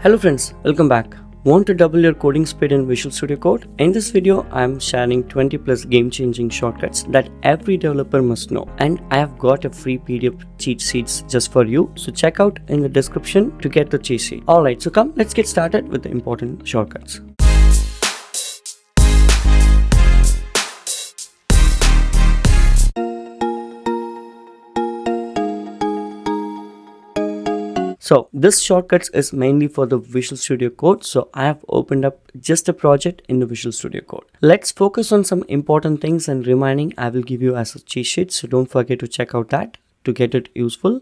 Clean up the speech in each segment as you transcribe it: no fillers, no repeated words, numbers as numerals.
Hello friends, welcome back. Want to double your coding speed in Visual Studio Code? In this video, I am sharing 20 plus game-changing shortcuts that every developer must know. And I have got a free PDF cheat sheets just for you. So check out in the description to get the cheat sheet. Alright, so come, let's get started with the important shortcuts. So this shortcuts is mainly for the Visual Studio Code. So I have opened up just a project in the Visual Studio Code. Let's focus on some important things and reminding I will give you as a cheat sheet. So don't forget to check out that to get it useful.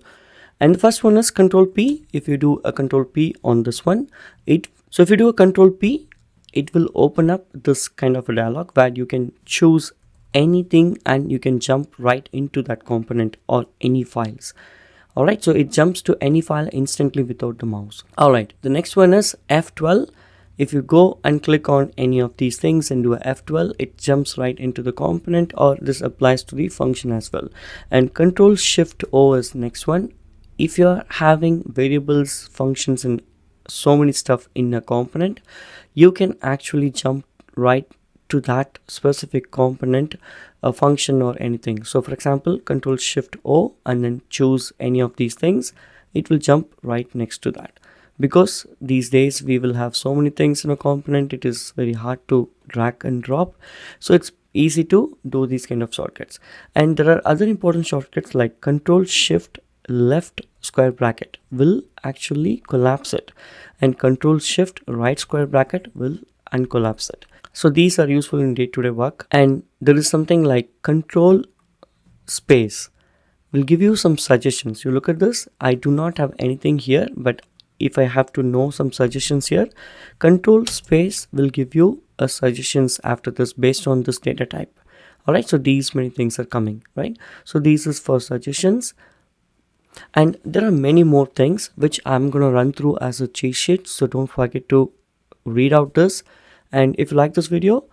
And the first one is Control P. If you do a Control P on this one, if you do a Control P, it will open up this kind of a dialog where you can choose anything and you can jump right into that component or any files. Alright, so it jumps to any file instantly without the mouse. Alright, the next one is F12. If you go and click on any of these things and do a F12, it jumps right into the component, or this applies to the function as well. And Control Shift O is next one. If you're having variables, functions and so many stuff in a component, you can actually jump right to that specific component, a function or anything. So for example, Control Shift O and then choose any of these things, it will jump right next to that. Because these days we will have so many things in a component, it is very hard to drag and drop. So it's easy to do these kind of shortcuts. And there are other important shortcuts like Control Shift left square bracket will actually collapse it, and Control Shift right square bracket will uncollapse it. So these are useful in day-to-day work. And there is something like Control Space will give you some suggestions. You look at this, I do not have anything here, but if I have to know some suggestions here, Control Space will give you a suggestions after this based on this data type. Alright, so these many things are coming, right? So this is for suggestions. And there are many more things which I'm going to run through as a cheat sheet. So don't forget to read out this. And if you like this video,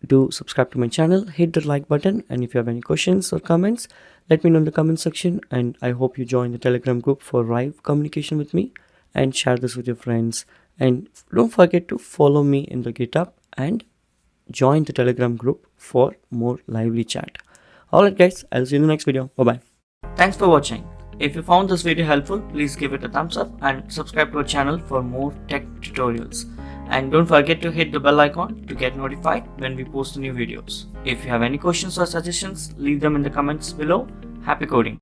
do subscribe to my channel, hit the like button, and if you have any questions or comments, let me know in the comment section. And I hope you join the Telegram group for live communication with me, and share this with your friends. And don't forget to follow me in the GitHub and join the Telegram group for more lively chat. Alright guys, I'll see you in the next video. Bye bye. Thanks for watching. If you found this video helpful, please give it a thumbs up and subscribe to our channel for more tech tutorials. And don't forget to hit the bell icon to get notified when we post new videos. If you have any questions or suggestions, leave them in the comments below. Happy coding!